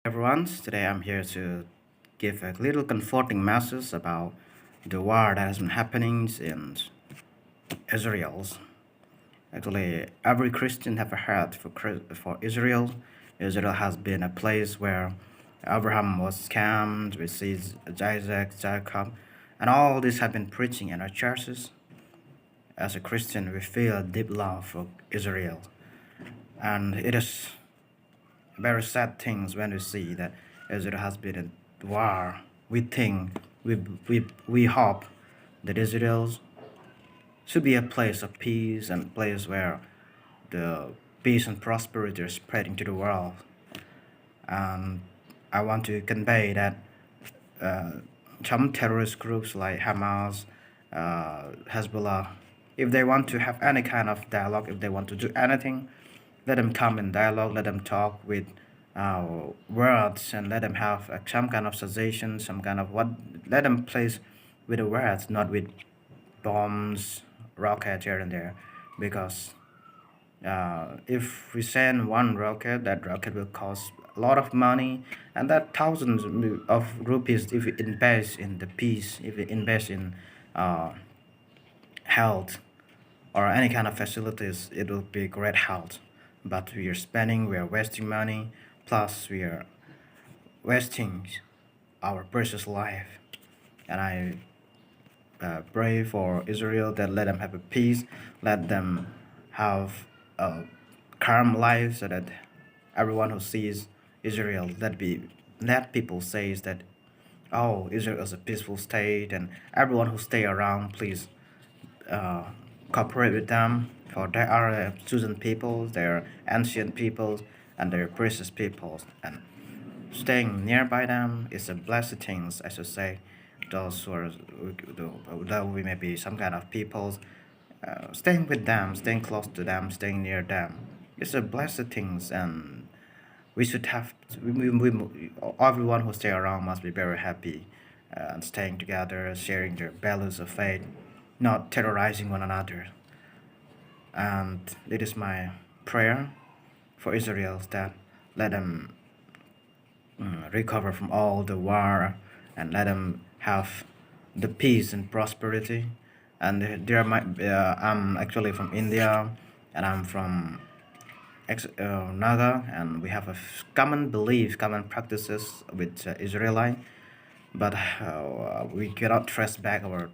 Everyone, today I'm here to give a little comforting message about the war that has been happening in Israel. Actually, every Christian have a heart for Israel. Israel has been a place where Abraham was scammed, we see Isaac, Jacob, and all this have been preaching in our churches. As a Christian, we feel a deep love for Israel, and it is very sad things when we see that Israel has been a war. We think, we hope that Israel should be a place of peace and place where the peace and prosperity are spreading to the world. And I want to convey that uh, some terrorist groups like Hamas, Hezbollah, if they want to have any kind of dialogue, if they want to do anything, let them come in dialogue, let them talk with words, and let them have some kind of suggestion, some kind of what, let them place with the words, not with bombs, rockets here and there, because if we send one rocket, that rocket will cost a lot of money, and that thousands of rupees if we invest in the peace, if we invest in uh, health or any kind of facilities, it will be great health. But we are spending, we are wasting money, plus we are wasting our precious life. And I pray for Israel that let them have a peace, let them have a calm life, so that everyone who sees Israel, let people says that, oh, Israel is a peaceful state, and everyone who stay around, please uh, cooperate with them, for they are chosen peoples, they are ancient peoples, and they are precious peoples, and staying nearby them is a blessed thing, I should say. Those who are, though we may be some kind of peoples, staying with them, staying close to them, staying near them, is a blessed thing, and we should have, everyone who stay around must be very happy and staying together, sharing their values of faith, not terrorizing one another. And it is my prayer for Israel that let them recover from all the war, and let them have the peace and prosperity. And there might I'm actually from India, and I'm from Naga, and we have a common belief, common practices with Israelite, but we cannot trace back our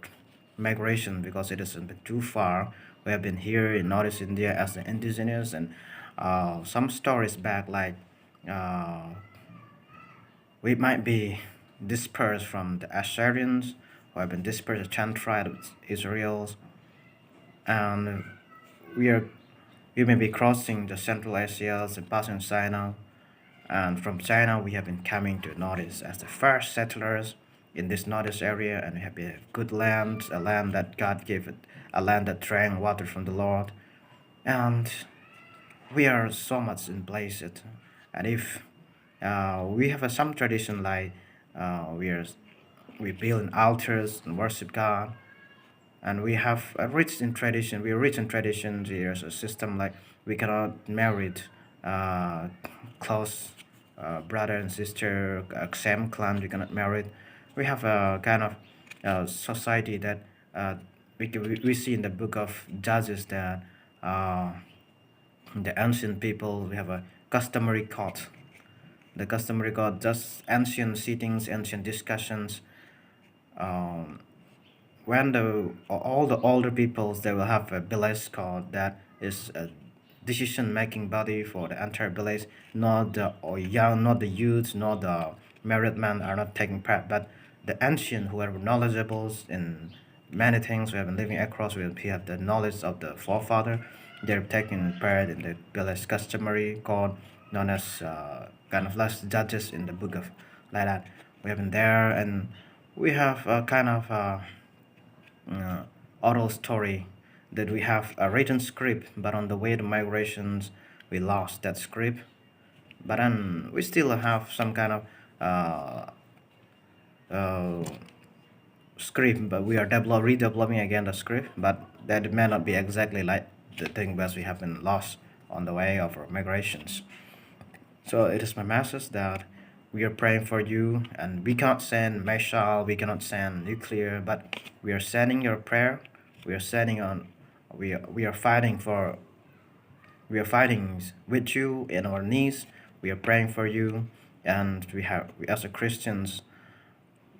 migration because it is a bit too far. We have been here in Northeast India as the indigenous, and some stories back, like uh, we might be dispersed from the Assyrians, who have been dispersed to 10 tribes of Israel's, and we are we may be crossing the Central Asia and passing China, and from China we have been coming to Northeast as the first settlers in this Northeast area, and we have a good land, a land that God gave it, a land that drank water from the Lord, and we are so much in blessed. And if we have some tradition like we build altars and worship God, and we have a rich in tradition. We are rich in tradition. There's a system like we cannot marry uh, close brother and sister, same clan. We cannot marry. We have a kind of society that we see in the book of Judges that uh, the ancient people, we have a customary court. The customary court, just ancient sittings, ancient discussions. Um, when all the older peoples, they will have a village called that is a decision making body for the entire village. Not the or young, not the youths, not the married men are not taking part, but the ancient who are knowledgeable in many things, we have been living across, we have the knowledge of the forefather, they're taking part in the village customary called, known as kind of last judges in the book of, like that. We have been there, and we have a kind of uh, oral story that we have a written script, but on the way to migrations, we lost that script. But then we still have some kind of uh, uh, script, but we are redeveloping again the script, but that may not be exactly like the thing that we have been lost on the way of our migrations. So it is my message that we are praying for you, and we cannot send missile, we cannot send nuclear, but we are sending your prayer. We are sending on. We are fighting for. We are fighting with you in our knees. We are praying for you, and we, as a Christians,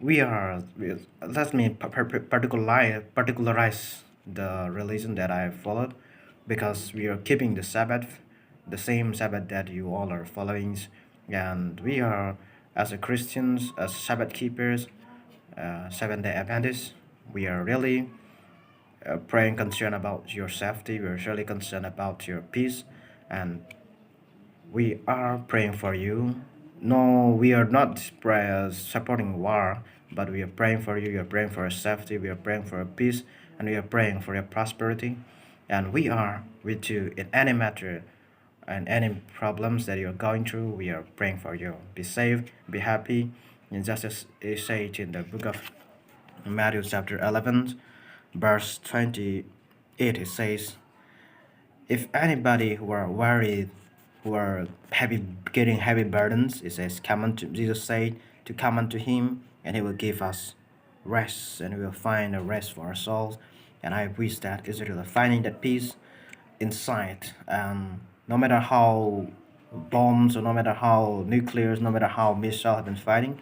let me particularize the religion that I followed, because we are keeping the Sabbath, the same Sabbath that you all are following, and we are, as a Christians, as Sabbath keepers, 7 day Adventists, we are really praying concerned about your safety. We are really concerned about your peace, and we are praying for you. No, we are not supporting war, but we are praying for you. We are praying for your safety. We are praying for your peace, and we are praying for your prosperity. And we are with you in any matter and any problems that you're going through. We are praying for you. Be safe, be happy. And just as it says in the book of Matthew, chapter 11, verse 28, it says, if anybody who are worried, who are heavy, getting heavy burdens, it says, come unto, Jesus said, to come unto him, and he will give us rest, and we will find a rest for our souls. And I wish that Israel are finding that peace inside. No matter how bombs, or no matter how nuclears, no matter how missiles have been fighting,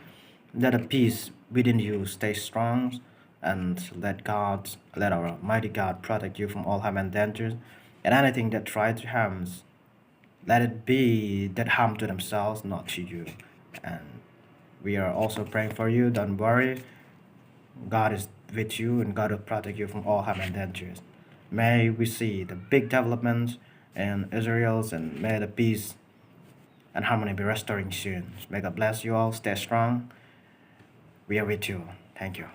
let a peace within you stay strong, and let our mighty God protect you from all harm and dangers, and anything that tries to harm, let it be that harm to themselves, not to you. And we are also praying for you. Don't worry, God is with you, and God will protect you from all harm and dangers. May we see the big developments in Israel's, and may the peace and harmony be restoring soon. May God bless you all. Stay strong. We are with you. Thank you.